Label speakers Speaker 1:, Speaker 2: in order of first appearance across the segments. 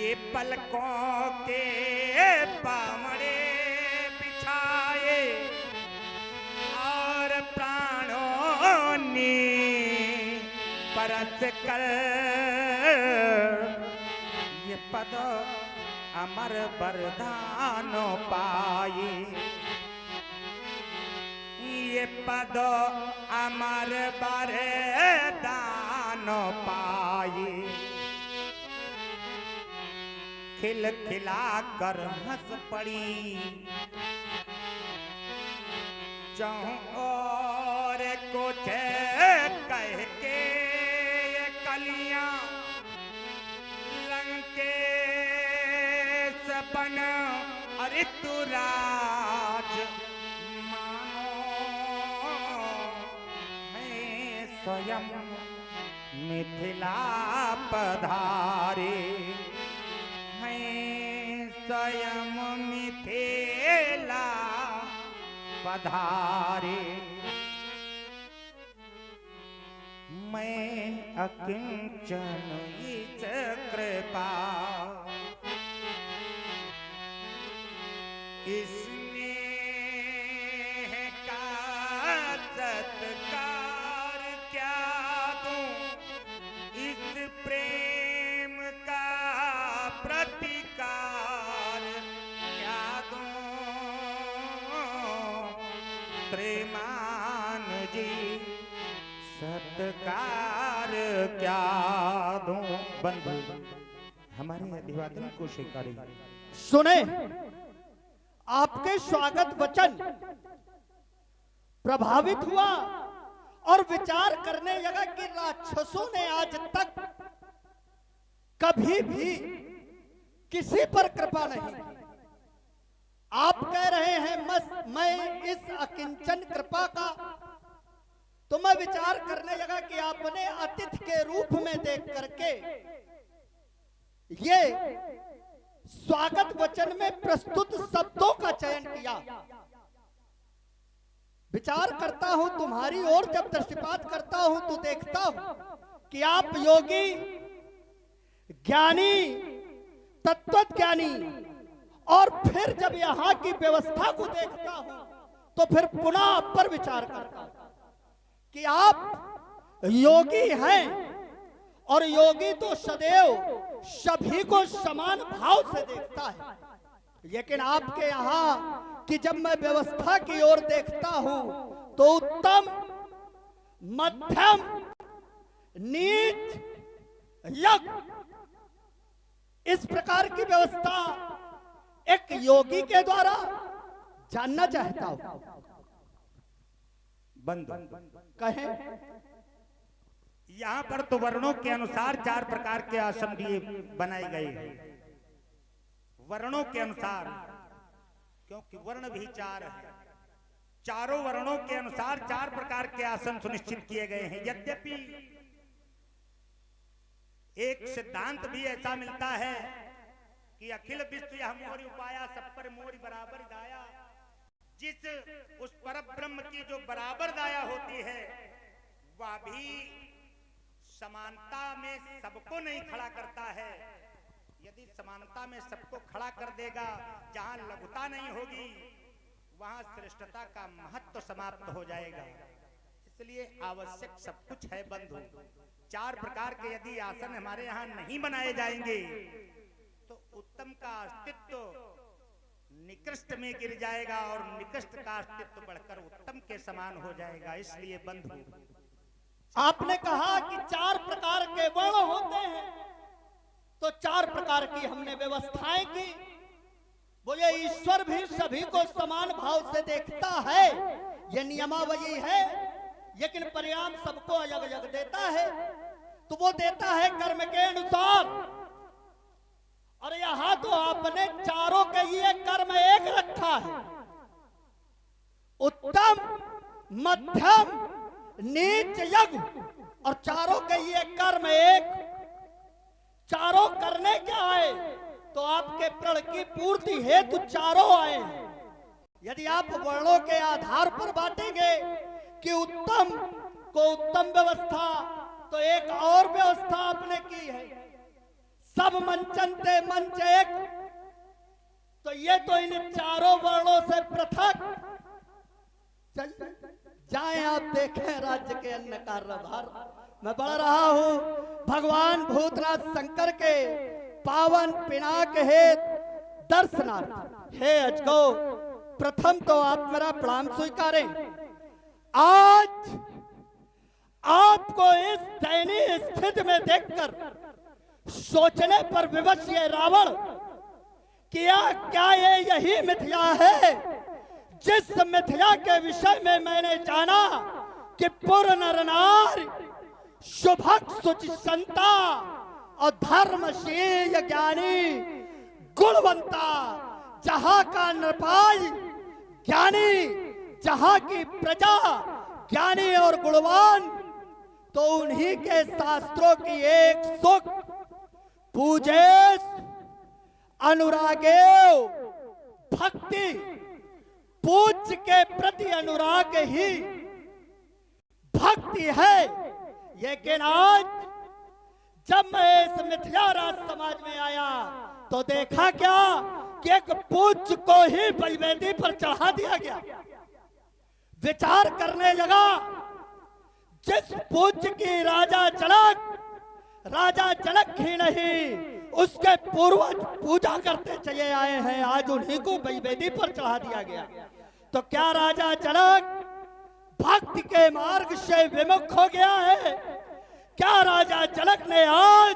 Speaker 1: ये पलकों के पामड़े बिछाए और प्राणों ने परस कर ये पद अमर वरदान पाए। ये पद अमर वरदान पाए। खिल खिला कर हंस पड़ी चाहूं और कुछ कह के ये कलियां लंके सपन ऋतुराज मानो मैं स्वयं मिथिला पधारे। स्वयं मिथिला पधारे। मैं अकिंचन इस कृपा इसने का सत्कार क्या दूं इस प्रेम का प्रतिकार क्या दूं श्रीमान जी सत्कार क्या दूं। बंधु हमारे अभिवादन को स्वीकारें।
Speaker 2: सुने आपके स्वागत वचन प्रभावित हुआ और विचार करने लगा कि राक्षसों ने आज तक कभी भी किसी पर कृपा नहीं की। आप कह रहे हैं मैं इस अकिंचन कृपा का, तो मैं विचार करने लगा कि आपने अतिथि के रूप में देख करके ये स्वागत वचन में प्रस्तुत शब्दों का चयन किया। विचार करता हूं तुम्हारी ओर, जब दृष्टिपात करता हूं तो देखता हूं कि आप योगी, ज्ञानी, तत्वज्ञानी, और फिर जब यहां की व्यवस्था को देखता हूं तो फिर पुनः आप पर विचार करता हूं कि आप योगी हैं और योगी तो सदैव सभी को समान भाव से देखता है। लेकिन आपके यहाँ कि जब मैं व्यवस्था की ओर देखता हूं तो उत्तम, मध्यम, नीच, यज्ञ, इस प्रकार की व्यवस्था एक योगी के द्वारा जानना चाहता हूं।
Speaker 1: बंधु
Speaker 2: कहें
Speaker 1: यहाँ पर तो वर्णों के अनुसार 4 प्रकार के आसन दिए बनाए गए हैं। वर्णों के अनुसार, क्योंकि वर्ण भी 4 है, चारों वर्णों के अनुसार 4 प्रकार के आसन सुनिश्चित किए गए हैं। यद्यपि एक सिद्धांत भी ऐसा मिलता है कि अखिल विश्व यह मोरी उपाया सब पर मोरी बराबर दाया। जिस उस परब्रह्म की जो बराबर दाया होती है वह भी समानता में सबको नहीं खड़ा करता है। यदि समानता में सबको खड़ा कर देगा, जहां लघुता नहीं होगी वहां श्रेष्ठता का महत्व समाप्त हो जाएगा। इसलिए आवश्यक सब कुछ है बंधु। 4 प्रकार के यदि आसन हमारे यहाँ नहीं बनाए जाएंगे तो उत्तम का अस्तित्व निकृष्ट में गिर जाएगा और निकृष्ट का अस्तित्व बढ़कर उत्तम के समान हो जाएगा। इसलिए बंधु
Speaker 2: आपने कहा कि 4 प्रकार के वर्ण होते हैं, तो 4 प्रकार की हमने व्यवस्थाएं की। बोले ईश्वर भी सभी को समान भाव से देखता है, यह नियमावली है, लेकिन परिणाम सबको अलग अलग देता है। तो वो देता है कर्म के अनुसार, और यहां तो आपने चारों के लिए कर्म एक रखा है। उत्तम, मध्यम, नीच, यज्ञ, और चारों के लिए कर्म एक। चारों करने क्या आए? तो आपके प्रण की पूर्ति हेतु चारों आए हैं। यदि आप वर्णों के आधार पर बांटेंगे कि उत्तम को उत्तम व्यवस्था, तो एक और व्यवस्था आपने की है। सब मंचन ते मंच एक, तो ये तो इन चारों वर्णों से पृथक। चल जाएं आप देखें राज्य के अन्न कार्यभार। मैं बढ़ रहा हूं भगवान भूतनाथ शंकर के पावन पिनाक हेत दर्शनार्थ। हे अजगो, प्रथम तो आप मेरा प्रणाम स्वीकारें। आज आपको इस दयनीय स्थिति में देखकर सोचने पर विवश ये रावण, क्या ये यही मिथ्या है जिस मिथ्या के विषय में मैंने जाना कि पुर नर नारी शुभक सुचि संता और धर्मशील ज्ञानी गुणवंता, जहां का नृपाल ज्ञानी, जहां की प्रजा ज्ञानी और गुणवान, तो उन्हीं के शास्त्रों की एक सुख पूजे अनुरागेव भक्ति, पूज्य के प्रति अनुराग ही भक्ति है। लेकिन आज जब मैं इस मिथ्या राज समाज में आया तो देखा क्या कि एक पूज्य को ही बलिवेदी पर चढ़ा दिया गया। विचार करने लगा, जिस पूज्य की राजा जनक ही नहीं उसके पूर्वज पूजा करते चले आए हैं, आज उन्हीं को बलिवेदी पर चढ़ा दिया गया। तो क्या राजा जनक भक्ति के मार्ग से विमुख हो गया है? क्या राजा जनक ने आज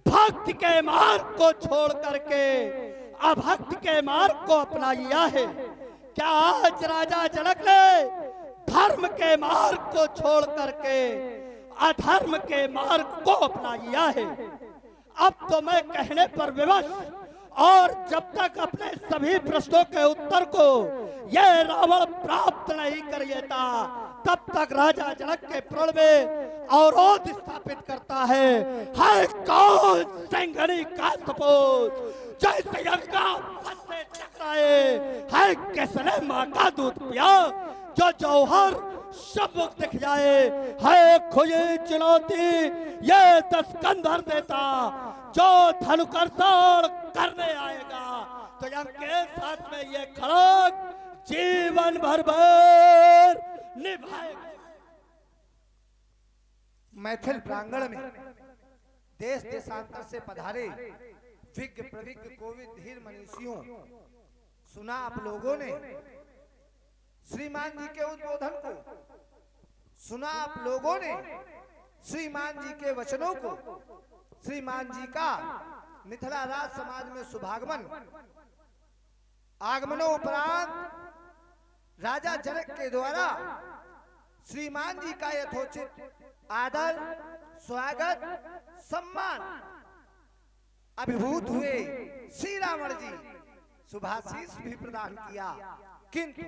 Speaker 2: भक्ति के मार्ग को छोड़ करके अभक्ति के मार्ग को अपना लिया है? क्या आज राजा जनक ने धर्म के मार्ग को छोड़ करके अधर्म के मार्ग को अपना लिया है? अब तो मैं कहने पर विवश, और जब तक अपने सभी प्रश्नों के उत्तर को यह रावण प्राप्त नहीं कर लेता, तब तक राजा जनक के प्रण में अवरोध स्थापित करता है। हर कौन सिंघनी का सपूत जैसे यज्ञा फंसे टकराए, है किसने माँ का दूध पिया जो जौहर सबक दिख जाए, है खुली चुनौती ये 10 कंधर देता जो धनुकर्षण करने आएगा। तो के साथ में ये खड़ग जीवन भर निभाएगा।
Speaker 3: मैथिल प्रांगण में देश देशांतर से पधारे विज्ञ प्रविज्ञ कोविद धीर मनीषियों, सुना आप लोगों ने श्रीमान जी के उद्बोधन को, सुना आप लोगों ने श्रीमान जी के वचनों को। श्रीमान जी का मिथिला राज समाज में शुभागमन, आगमनोपरांत राजा जनक के द्वारा श्रीमान जी का यथोचित आदर, स्वागत, सम्मान अभिभूत हुए। श्री रावण जी शुभाशीष भी प्रदान किया, किंतु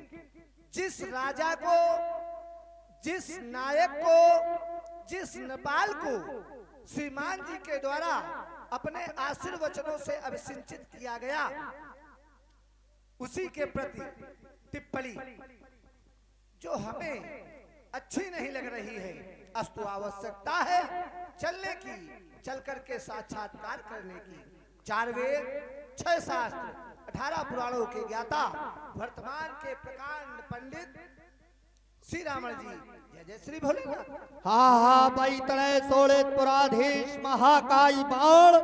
Speaker 3: जिस राजा को, जिस नायक को, जिस नृपाल को श्रीमान जी के द्वारा अपने आशीर्वचनों से अभिसिंचित किया गया, उसी के प्रति टिप्पणी जो हमें अच्छी नहीं लग रही है, अस्तु आवश्यकता है चलने की, चल करके साक्षात्कार करने की। 4 वेद, 6 शास्त्र, 18 पुराणों के ज्ञाता, वर्तमान के प्रकांड पंडित श्री रावण जी। जय जय श्री भोलेनाथ।
Speaker 2: हा भाई तने सोड़े पुराधीश महाकाई बाण,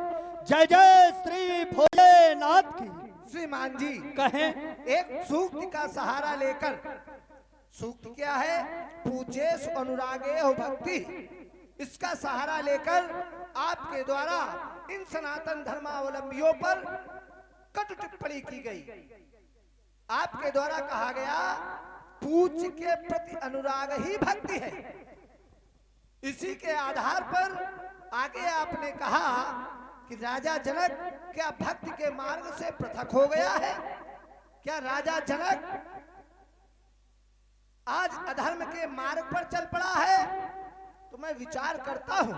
Speaker 2: जय जय श्री भोलेनाथ की।
Speaker 3: श्रीमान जी
Speaker 2: कहें
Speaker 3: एक सूक्ति का सहारा लेकर, सूक्ति क्या है? पूजेश अनुरागे हो भक्ति। इसका सहारा लेकर आपके द्वारा इन सनातन धर्मावलंबियों पर कटु टिप्पणी की गई। आपके द्वारा कहा गया पूज्य के प्रति अनुराग ही भक्ति है। इसी के आधार पर आगे आपने कहा कि राजा जनक क्या भक्ति के मार्ग से पृथक हो गया है? क्या राजा जनक आज अधर्म के मार्ग पर चल पड़ा है? तो मैं विचार करता हूं,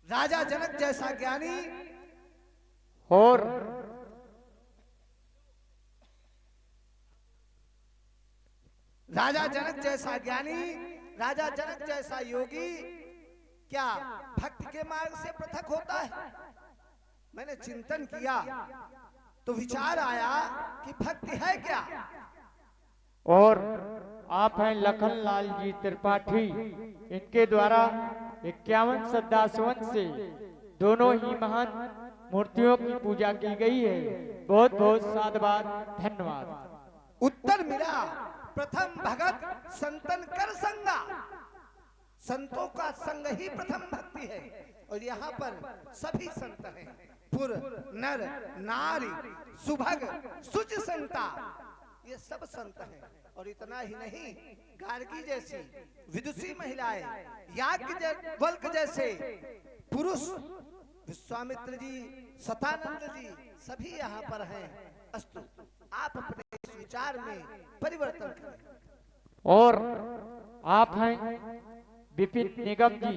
Speaker 3: राजा जनक जैसा ज्ञानी और राजा जनक जैसा ज्ञानी, राजा जनक जैसा योगी क्या भक्ति के मार्ग से पृथक होता है? मैंने चिंतन किया तो विचार आया कि भक्ति है क्या?
Speaker 4: और आप हैं लखनलाल जी त्रिपाठी, इनके द्वारा 51 सद्दासवंत से दोनों ही महान मूर्तियों की पूजा की गई है। बहुत बहुत साधुवाद, धन्यवाद।
Speaker 3: उत्तर मिला, प्रथम भगत संतन कर संगा। संतों का संग ही प्रथम भक्ति है। और यहाँ पर सभी संत हैं, पुर नर नारी सुभग सुच संता, ये सब संत हैं। और इतना ही नहीं, गार्गी जैसी विदुषी महिलाएं, याज्ञवल्क्य जैसे पुरुष, विश्वामित्र जी, सतानंद जी, सभी यहाँ पर हैं। अस्तु, आप अपने इस विचार में परिवर्तन करें।
Speaker 4: और आप हैं विपिन निगम जी,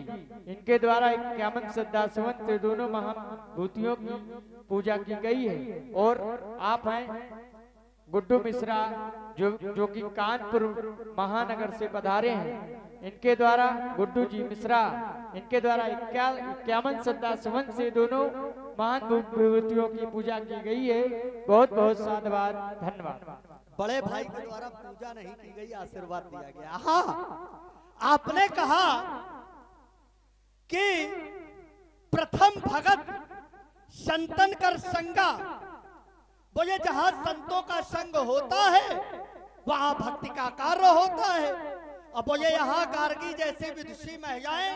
Speaker 4: इनके द्वारा 51 सद्दासवंत से दोनों महाभूतियों की पूजा की गई है। और आप हैं गुड्डू मिश्रा, जो कि कानपुर महानगर से पधारे हैं। इनके द्वारा गुड्डू जी मिश्रा, इनके द्वारा 51 सद्दासवंत से दोनों महान विभूतियों की पूजा की गई है। बहुत बहुत साधुवाद, धन्यवाद।
Speaker 2: बड़े भाई के द्वारा पूजा नहीं की गई, आशीर्वाद दिया गया। हाँ, आपने कहा कि प्रथम भगत संतन कर संगा, बोले जहां संतों का संग होता है वहां भक्ति का कार्य होता है। अब बोले यहाँ गार्गी जैसे विदुषी महिलाएं,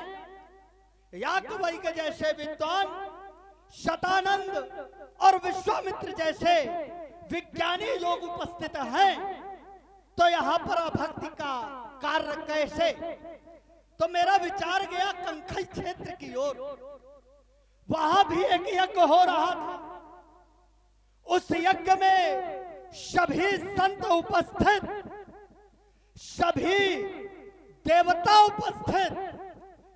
Speaker 2: याज्ञवल्क्य जैसे विद्वान, शतानंद और विश्वामित्र जैसे विज्ञानी लोग उपस्थित हैं, तो यहाँ पर भक्ति का कार्य कैसे? तो मेरा विचार गया कंखल क्षेत्र की ओर। वहां भी एक यज्ञ हो रहा था। उस यज्ञ में सभी संत उपस्थित, सभी देवता उपस्थित,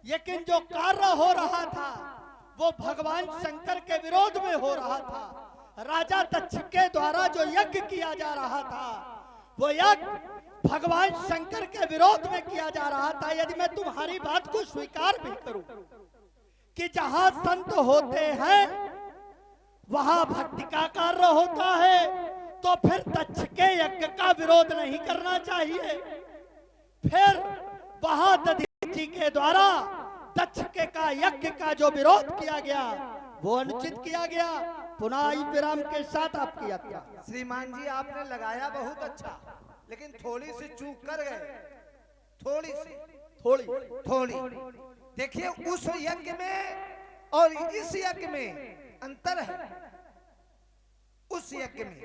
Speaker 2: लेकिन जो कार्य हो रहा था वो भगवान शंकर के विरोध में हो रहा था। राजा दक्ष के द्वारा जो यज्ञ किया जा रहा था वो यज्ञ भगवान शंकर के विरोध में किया जा रहा था। यदि मैं तुम्हारी बात को स्वीकार भी करूं कि जहां संत होते हैं वहां भक्ति का कार्य होता है, तो फिर दक्ष के यज्ञ का विरोध नहीं करना चाहिए। फिर वहां दधीचि जी के द्वारा दक्ष के का यज्ञ का जो विरोध किया गया वो अनुचित किया गया। पुनः विराम के साथ आपकी यात्रा।
Speaker 3: श्रीमान जी, आपने लगाया बहुत अच्छा, लेकिन थोड़ी सी चूक कर गए। थोड़ी देखिए, उस यज्ञ में और इस यज्ञ में अंतर है। उस यज्ञ में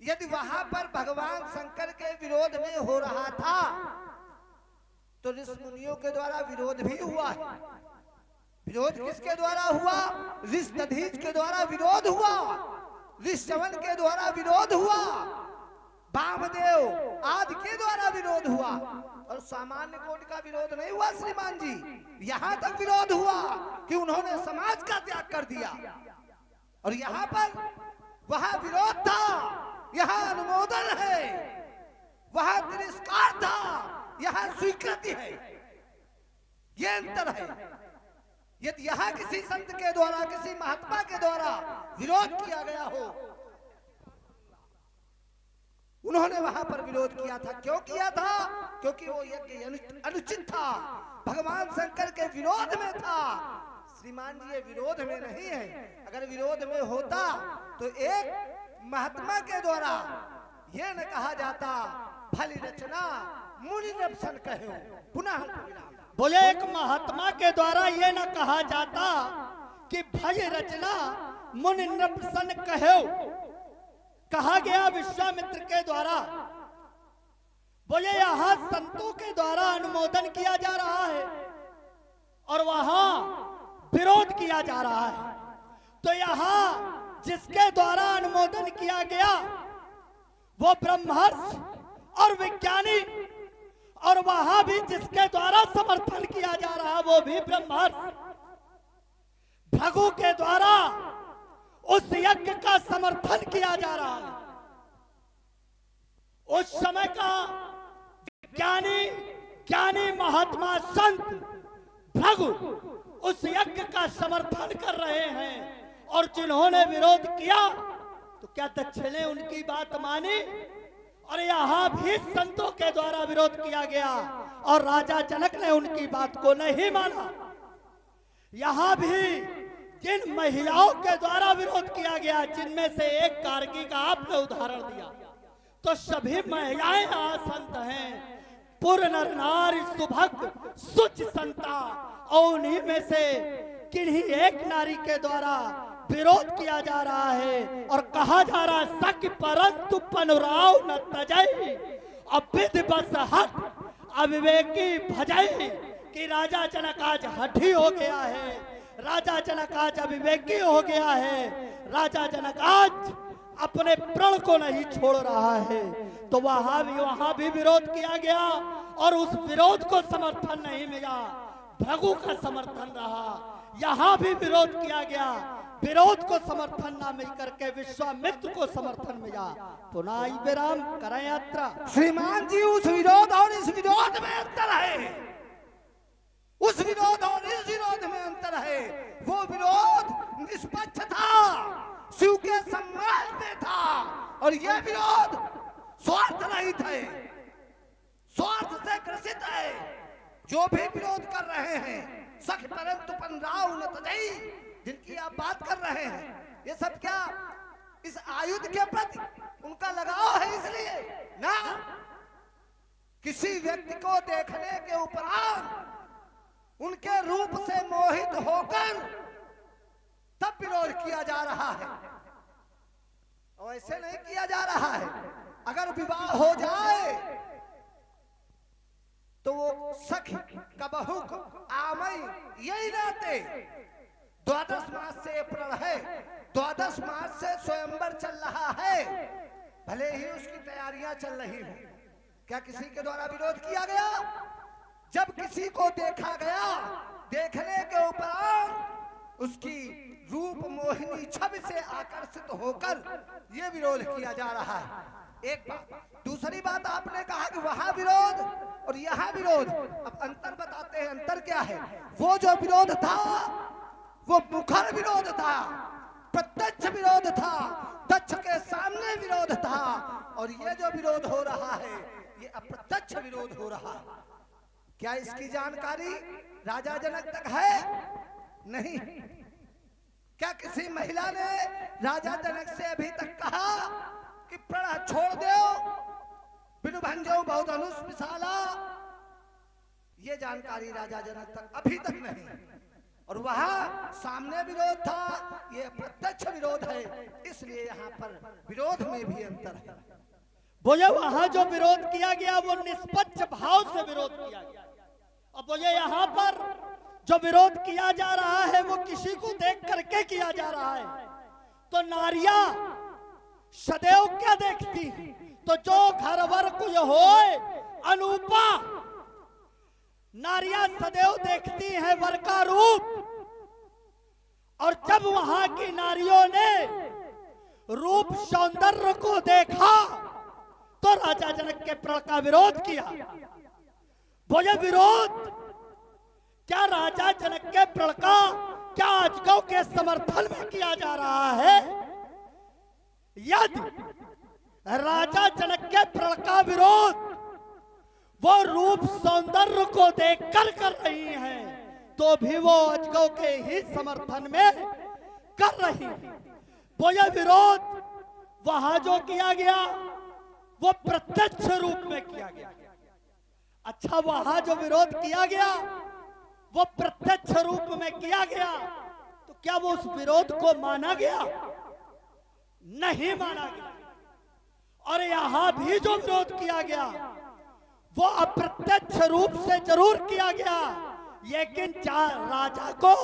Speaker 3: यदि वहां पर भगवान शंकर के विरोध में हो रहा था तो ऋषि मुनियों के द्वारा विरोध भी हुआ है। विरोध किसके द्वारा हुआ? ऋषि दधीच के द्वारा विरोध हुआ, ऋषि च्यवन के द्वारा विरोध हुआ, वामदेव आदि के द्वारा विरोध हुआ, और सामान्य कोटि का विरोध नहीं हुआ। श्रीमान जी, यहां तक विरोध हुआ कि उन्होंने समाज का त्याग कर दिया। और यहाँ पर वहां विरोध था, यहाँ अनुमोदन है, वहां तिरस्कार था, यहाँ स्वीकृति है। ये अंतर है। यदि यहाँ किसी संत के द्वारा, किसी महात्मा के द्वारा विरोध किया गया हो, उन्होंने वहां पर विरोध किया था। क्यों किया था? क्योंकि वो यज्ञ अनुचित था, भगवान शंकर के विरोध में था। श्रीमान जी, ये विरोध में नहीं है। अगर विरोध में होता तो एक महात्मा के द्वारा ये न कहा जाता भली रचना मुनि नृपसन कहो। पुनः
Speaker 2: बोले, एक महात्मा के द्वारा ये न कहा जाता कि भली रचना मुनि नृपसन कहो। कहा गया विश्वामित्र के द्वारा। बोले, यहाँ संतों के द्वारा अनुमोदन किया जा रहा है और वहां विरोध किया जा रहा है। तो यहाँ जिसके द्वारा अनुमोदन किया गया वो ब्रह्मर्षि और विज्ञानी, और वहां भी जिसके द्वारा समर्थन किया जा रहा वो भी ब्रह्मर्षि। भृगु के द्वारा उस यज्ञ का समर्थन किया जा रहा है। उस समय का ज्ञानी महात्मा संत भृगु उस यज्ञ का समर्थन कर रहे हैं और जिन्होंने विरोध किया तो क्या दक्ष ने उनकी बात मानी? और यहाँ भी संतों के द्वारा विरोध किया गया और राजा जनक ने उनकी बात को नहीं माना। यहाँ भी जिन महिलाओं के द्वारा विरोध किया गया, जिनमें से एक कारगी का आपने उदाहरण दिया, तो सभी महिलाएं संत हैं, पुर नर नारी सुभग सुच संता, और उन्हीं में से किन्हीं एक नारी के द्वारा विरोध किया जा रहा है और कहा जा रहा है सक परंतु पनुराव न तजई अविध बस हट अविवेकी भजई, कि राजा जनक आज हठी हो गया है, राजा जनक आज अविवेकी हो गया है, राजा जनक आज अपने प्रण को नहीं छोड़ रहा है। तो वहां भी विरोध किया गया और उस विरोध को समर्थन नहीं मिला, भृगु का समर्थन रहा। यहाँ भी विरोध किया गया, विरोध को समर्थन ना मिल करके विश्वामित्र को समर्थन मिला। पुनः विराम करें यात्रा।
Speaker 3: श्रीमान जी, उस विरोध और इस विरोध में अंतर है, उस विरोध और इस विरोध में अंतर है। वो विरोध निष्पक्ष था, शिव के सम्मान में था, और यह विरोध स्वार्थ रहित है, स्वार्थ से ग्रसित है। जो भी विरोध कर रहे हैं सख परंतु पनुराव न तजई, जिनकी आप बात कर रहे हैं, ये सब क्या इस आयुध के प्रति उनका लगाव है? इसलिए ना, किसी व्यक्ति को देखने के उपरांत उनके रूप से मोहित होकर तब विरोध किया जा रहा है, और ऐसे नहीं किया जा रहा है। अगर विवाह हो जाए तो वो सखी कबहुक आमई यही रहते। 12 मास से अप्रैल है, 12 मास से स्वयंवर चल रहा है, भले ही उसकी तैयारियां चल रही हो। क्या किसी के द्वारा विरोध किया गया? जब किसी को देखा गया, देखने के उपरांत उसकी रूप मोहिनी छवि से आकर्षित होकर यह विरोध किया जा रहा है। एक बात। दूसरी बात, आपने कहा कि वहां विरोध और यहाँ विरोध। अब अंतर बताते हैं, अंतर क्या है? वो जो विरोध था वो मुखर विरोध था, प्रत्यक्ष विरोध था, दक्ष के सामने विरोध था, और ये जो विरोध हो रहा है ये अप्रत्यक्ष विरोध हो रहा है। क्या इसकी जानकारी राजा जनक तक है? नहीं। क्या किसी महिला ने राजा जनक से अभी तक कहा कि प्रण छोड़ दो, बिनु भंजो बहुत अनुस विशाला? ये जानकारी राजा जनक तक अभी तक नहीं। और वहां सामने विरोध था, ये प्रत्यक्ष विरोध है, इसलिए यहाँ पर विरोध में भी अंतर है।
Speaker 2: बोले वहां जो विरोध किया गया वो निष्पक्ष भाव से विरोध किया गया, और बोले यहाँ पर जो विरोध किया जा रहा है वो किसी को देख करके किया जा रहा है। तो नारियां सदैव क्या देखती? तो जो घरवर कुछ होए अनूपा, नारियां सदैव देखती हैं वर का रूप। और जब वहां की नारियों ने रूप सौंदर्य को देखा तो राजा जनक के प्रण का विरोध किया। बोले विरोध क्या राजा जनक के प्रण का क्या अजगव के समर्थन में किया जा रहा है? यदि राजा जनक के प्रण का विरोध वो रूप सौंदर्य को देखकर कर रही हैं, तो भी वो अजगव के ही समर्थन में कर रही है। वो ये विरोध वहां जो किया गया वो प्रत्यक्ष रूप में किया गया। अच्छा, वहां जो विरोध किया गया वो प्रत्यक्ष रूप में किया गया, तो क्या वो उस विरोध को माना गया? नहीं माना गया। और यहां भी जो विरोध किया गया वो अप्रत्यक्ष रूप से जरूर किया गया, लेकिन राजा को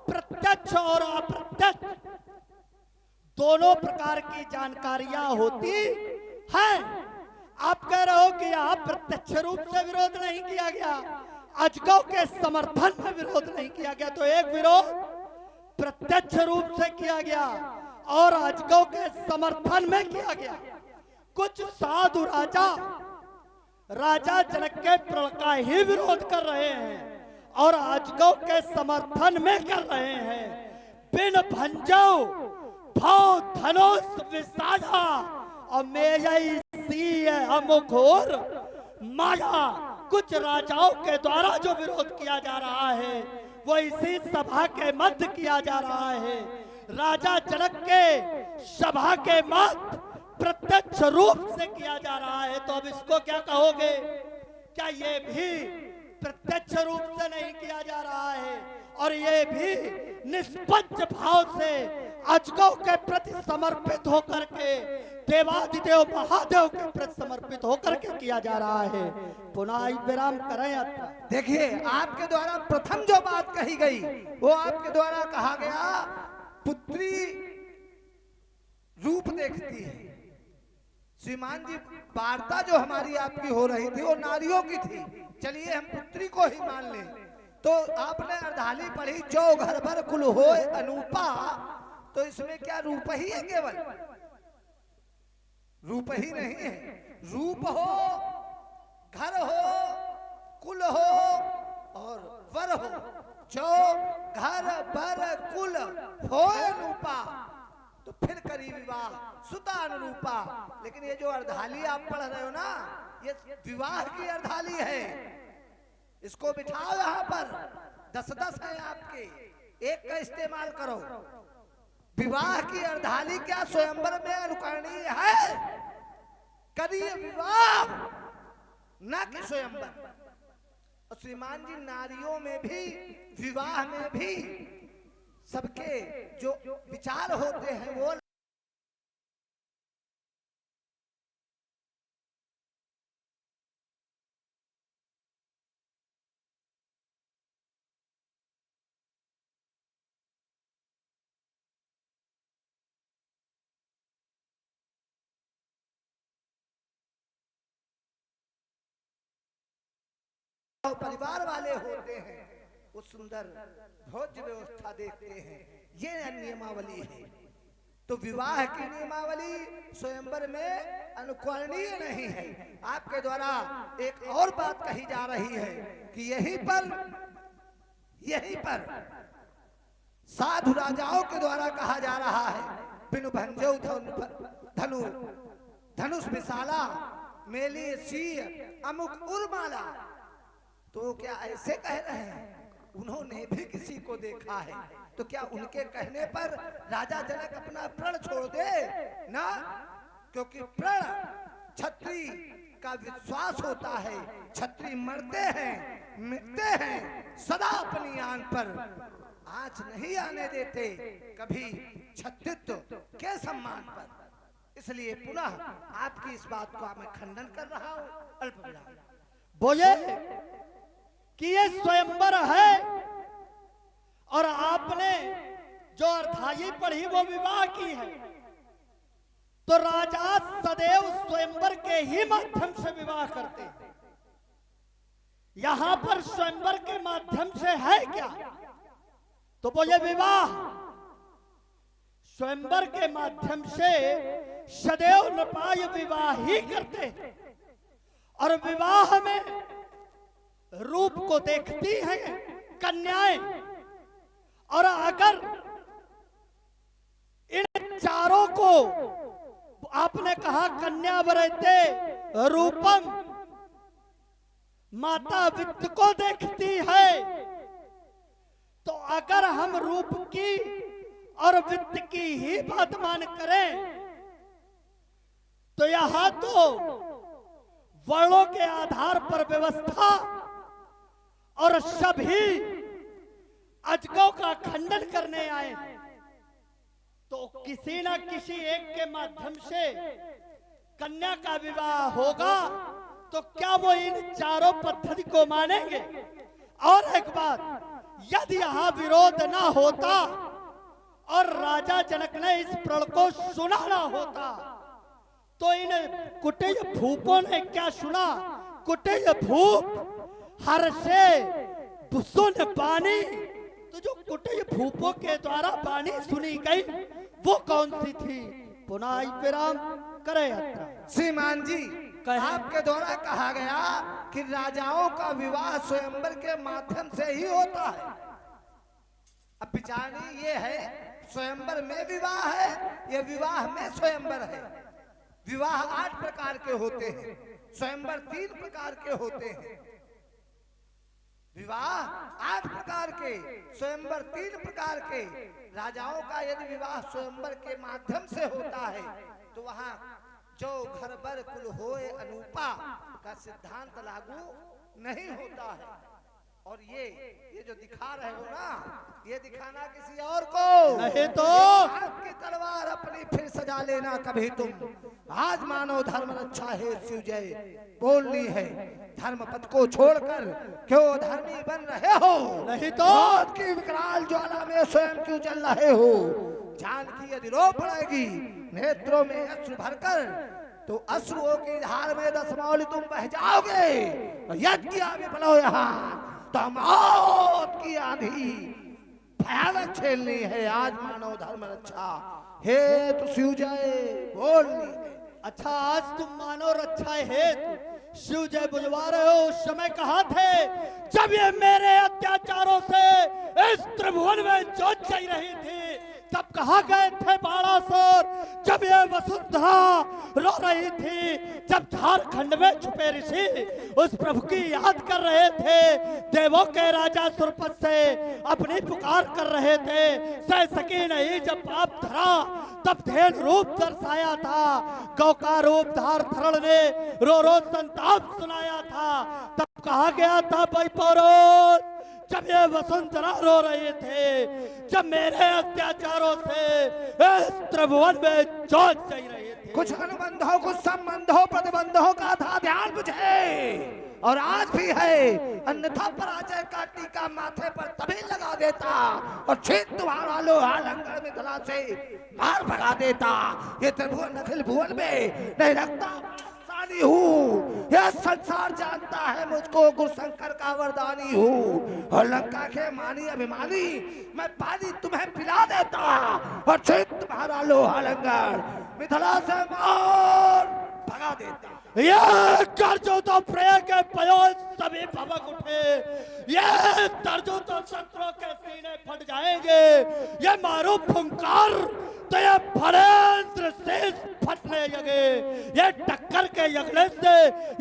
Speaker 2: प्रत्यक्ष और अप्रत्यक्ष दोनों प्रकार की जानकारियां होती हैं। आप कह रहे हो कि यहाँ प्रत्यक्ष रूप से विरोध नहीं किया गया, अजगव के समर्थन में विरोध नहीं किया गया, तो एक विरोध प्रत्यक्ष रूप से किया गया और अजगव के समर्थन में किया गया। कुछ साधु राजा जनक के प्रण का ही विरोध कर रहे हैं और अजगौ के समर्थन में कर रहे हैं। बिन भंजो भाव धनुष विसाधा और मेजई सिंह अमुखोर माया। कुछ राजाओं के द्वारा जो विरोध किया जा रहा है वो इसी सभा के मध्य किया जा रहा है। राजा जनक के सभा के मध्य प्रत्यक्ष रूप से किया जा रहा है, तो अब इसको क्या कहोगे? क्या ये भी प्रत्यक्ष रूप से नहीं किया जा रहा है और ये भी निष्पक्ष भाव से अजगौ के प्रति समर्पित होकर के, देवादिदेव महादेव के प्रति समर्पित होकर के किया जा रहा है? पुनः विराम करें अत्र।
Speaker 3: देखिए, आपके द्वारा प्रथम जो बात कही गई वो आपके द्वारा कहा गया पुत्री रूप देखती है। श्रीमान जी, वार्ता जो हमारी आपकी हो रही थी वो नारियों की थी, चलिए हम पुत्री को ही मान लें। तो आपने अर्धाली पढ़ी, जो घर भर कुल होए अनूपा, तो इसमें क्या रूप ही है? केवल रूप ही नहीं है, रूप हो, घर हो, कुल हो और वर हो। जो घर भर कुल होए अनूपा, तो फिर करी विवाह सुता अनुरूपा। लेकिन ये जो अर्धाली आप पढ़ रहे हो ना, ये विवाह की अर्धाली है। इसको बिठाओ यहाँ पर, 10-10 है आपके, एक का इस्तेमाल करो। विवाह की अर्धाली क्या स्वयंवर में अनुकरणीय है? करिए विवाह, न कि स्वयंवर। और श्रीमान जी, नारियों में भी, विवाह में भी सबके जो विचार होते हैं वो परिवार वाले होते हैं, वो सुंदर भोज्य व्यवस्था देखते हैं। ये नियमावली है। तो विवाह की नियमावली स्वयंवर में अनुकरणीय नहीं है। आपके द्वारा एक और बात कही जा रही है कि यहीं पर साधु राजाओं के द्वारा कहा जा रहा है, बिनु भंजो धनुष विशाला मेली सिंह अमुक उर्माला। तो क्या ऐसे कह रहे हैं? उन्होंने भी किसी को देखा है, तो क्या उनके कहने पर राजा जनक अपना प्रण छोड़ दे ना? क्योंकि प्रण छत्री का विश्वास होता है। छत्री मरते हैं, मिटते हैं सदा अपनी आन पर, आंच नहीं आने देते कभी छत्रित्व के सम्मान पर। इसलिए पुनः आपकी इस बात को मैं खंडन कर रहा हूं। अल्प विराम।
Speaker 2: बोले कि ये स्वयंवर है और आपने जो अर्धाई पढ़ी वो विवाह की है। तो राजा सदैव स्वयंवर के ही माध्यम से विवाह करते हैं। यहां पर स्वयंवर के माध्यम से है क्या? तो बोले विवाह स्वयंवर के माध्यम से सदैव नपाय विवाह ही करते हैं। और विवाह में रूप को देखती हैं कन्याएं, और अगर इन चारों को आपने कहा कन्या वरते रूपम, माता वित्त को देखती है, तो अगर हम रूप की और वित्त की ही बात मान करें तो यहां तो वर्णों के आधार पर व्यवस्था और सभी अजगौ का खंडन करने आए। तो किसी ना किसी एक के माध्यम से कन्या का विवाह होगा, तो क्या वो इन चारों पद्धति को मानेंगे? और एक बात, यदि यहां विरोध ना होता और राजा जनक ने इस प्रण को सुना ना होता, तो इन कुटिल भूपों ने क्या सुना? कुटिल भूप हर से सुन बानी। तो जो कुटिल भूपों के द्वारा बानी सुनी गई वो कौन सी थी? पुनः विराम करे।
Speaker 3: श्रीमान जी, आपके द्वारा कहा गया कि राजाओं का विवाह स्वयंवर के माध्यम से ही होता है। अब विचारनी ये है, स्वयंवर में विवाह है या विवाह में स्वयंवर है। विवाह 8 प्रकार के होते हैं, स्वयंवर 3 प्रकार के होते हैं। विवाह 8 प्रकार के, स्वयंवर 3 प्रकार के। राजाओं का यदि विवाह स्वयंवर के माध्यम से होता है तो वहां जो घर बर कुल होए अनूपा का सिद्धांत लागू नहीं होता है। और ये जो दिखा रहे हो ना, ये दिखाना किसी और को
Speaker 2: नहीं तो
Speaker 3: आपकी तलवार अपनी फिर सजा लेना कभी तुम। आज मानो धर्म रक्षा है शिवजय बोलनी है, धर्म पद को छोड़कर क्यों धर्मी बन रहे हो?
Speaker 2: नहीं तो
Speaker 3: मौत की विकराल ज्वाला में स्वयं क्यों जल रहे हो? जान की यदि रो पड़ेगी नेत्रों में अश्रु भरकर तो अश्रुओं की धार में 10 मौली तुम बह जाओगे। यज्ञ किया विफलो यहाँ तो मौत की आंधी भयानक झेलनी है। आज मानव धर्म रक्षा हे तो शिवजय बोलनी है।
Speaker 2: अच्छा, आज तुम मानो रक्षा है शिव जय बुलवा रहे हो। उस समय कहा थे जब ये मेरे अत्याचारों से इस त्रिभुवन में जोत चल रही थी, तब कहा गए थे बाणासुर। जब ये वसुंधरा रो रही थी, जब झारखंड में छुपे ऋषि उस प्रभु की याद कर रहे थे, देवों के राजा सुरपत से अपनी पुकार कर रहे थे, सह सकी नहीं जब पाप धरा तब धेन रूप दर्शाया था। गौ का रूप धार थरण ने रो रो संताप सुनाया था। तब कहा गया था भाई पौरोस, जब ये वसुंधरा रो रहे थे, जब मेरे अत्याचारों से इस त्रिभुवन में जोत चल रही थी।
Speaker 3: कुछ अनुबंधों कुछ संबंधों प्रतिबंधों का था ध्यान मुझे, और आज भी है। अन्यथा पराजय का टीका माथे पर तभी लगा देता और छीन तुम्हारा लोहा लंगर में गला से मार भगा देता। ये त्रिभुवन अखिल भुवन में नहीं रखता हूँ, यह संसार जानता है मुझको गुरुशंकर का वरदानी हूँ। और लंका के मानी अभिमानी मैं पानी तुम्हें पिला देता और तुम्हारा लोहा लंगर मिथिला से मार भगा देता।
Speaker 2: ये कर्जो तो प्रिय के पयोज सभी भबक उठे, ये तर्जो तो शत्रुओं के सीने फट जाएंगे। ये मारो फुंकार तो ये फरेंद्र शेष फटने लगे। ये टक्कर के यगने से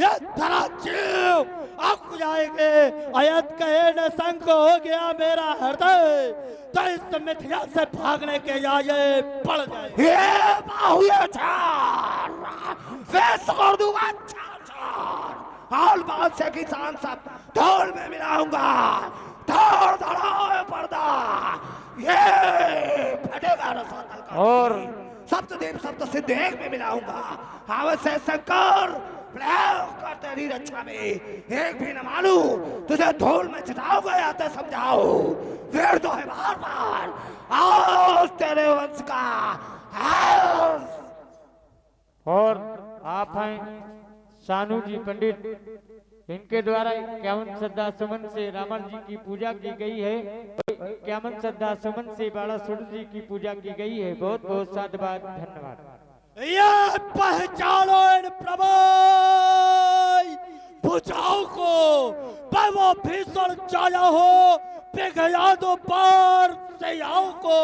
Speaker 2: ये धरा जीव आग जाएंगे। अयत कहे न संग हो गया मेरा हृदय, तो इस मिथिला से भागने के आए पड़ जाए।
Speaker 3: ये बाहुए चार वेश कर दूंगा हाल बात से किसान सब ढोल में मिलाऊंगा। धड़ धड़ाए पर्दा ये फटेगा रसातल का।
Speaker 4: और
Speaker 3: सप्तदेव सप्त सिद्ध एक में मिलाऊंगा। अवश्य शंकर प्रयोग कर तेरी रक्षा में एक भी न मानू तुझे धूल में छिटाऊंगा या तो समझाओ। वेड़ तो है बार बार आओ तेरे वंश का आओ।
Speaker 4: और आप हैं सानू जी पंडित, इनके द्वारा 51 श्रद्धा सुमन से रावण जी की पूजा की गई है। 51 श्रद्धा सुमन से बाणासुर जी की पूजा की गई है। बहुत बहुत साधुवाद, धन्यवाद।
Speaker 2: ये पहचानो इन प्रभु बुझाओ को, वो भीषण चाया हो पिघला दो पार से आओ को।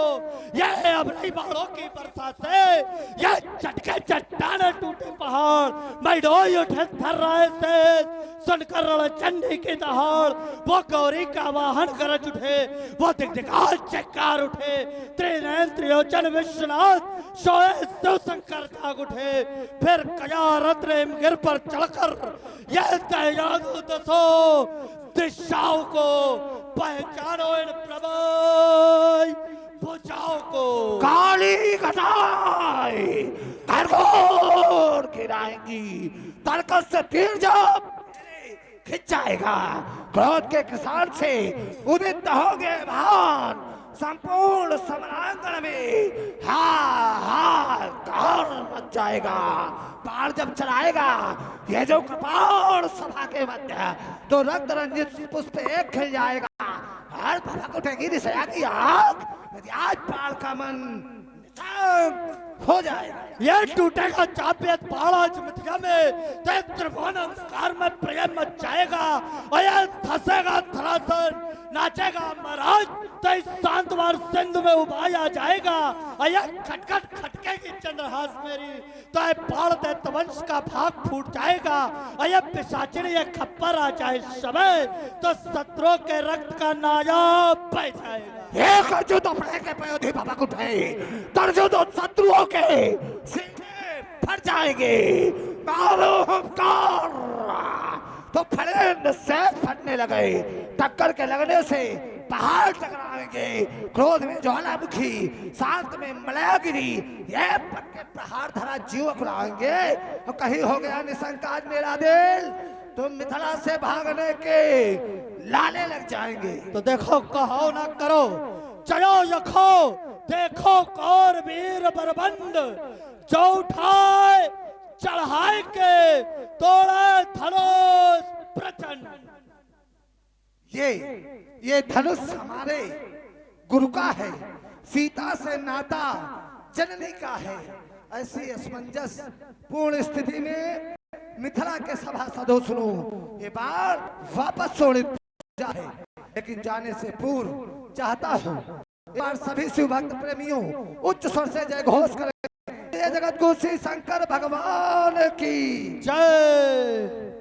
Speaker 2: यह अबरई बाड़ों की वर्षा से यह चटके चट्टाने टूटे पहाड़ मैडोई उठे थर रहे से सुनकर रणचंडी की दहाड़। वो गौरी का वाहन गरज उठे, वो दिग्दिगाल चक्कार उठे। त्रिनयन त्रियोचन विश्वनाथ सोए शिव शंकर जाग उठे। फिर कया रत्न गिर पर चढ़कर यह दयालु दसो दिशाओं को पहचानो इन प्रभु बुझाओ को।
Speaker 3: काली घटाई खरगोर गिराएंगी, तर्कस से तीर जब खिंच जाएगा। क्रोध के किसान से उदित हो गए भान, संपूर्ण समरांगण में हाहाकार मच जाएगा। बाण जब चलाएगा ये जो कृपाण सभा के मध्य तो रक्त रंजित पुष्प एक खिल जाएगा। हर भड़क उठेगी निशया की आग। यदि आज बाण का मन हो जाएगा।
Speaker 2: ये टूटेगा चापियत पहाड़ा मिथिला में, ते त्रिभुवन अंधकार में प्रेम मच जाएगा। और ये धसेगा धरासन, नाचेगा महाराज, तो इस शांतवार सिंधु में उबाल आ जाएगा। और ये खटखट खटकेगी चंद्रहास मेरी, तो ये पहाड़ दैत्य वंश का भाग फूट जाएगा। और ये पिशाचिनी ये खप्पर आ जाए समय, तो शत्रुओं के रक्त का नायाब बह जाएगा।
Speaker 3: एक अर्जुन अपने के पयोधि भबक उठे, तर्जुन तो शत्रुओं के सीने फट जाएंगे। मारो हुंकार, तो फड़े से फटने लगे। टक्कर के लगने से पहाड़ टकराएंगे। क्रोध में ज्वालामुखी, शांत में मलयागिरी, ये पक्के प्रहार धरा जीव उड़ाएंगे। तो कहीं हो गया निसंकाज मेरा दिल, तुम मिथिला से भागने के लाले लग जाएंगे।
Speaker 2: तो देखो कहो ना करो, चलो यखो देखो कौर वीर बरबंद, जो उठाए चढ़ाए के तोड़े धनुष प्रचंड।
Speaker 3: ये धनुष हमारे गुरु का है, सीता से नाता जननी का है। ऐसी असमंजस पूर्ण स्थिति में मिथिला के सभासदों सुनो, ये बार वापस शोणित जाए, लेकिन जाने से पूर्व चाहता हूँ इस बार सभी शिव भक्त प्रेमियों उच्च स्वर से जय घोष करें। जगत गुरु श्री शंकर भगवान की
Speaker 2: जय।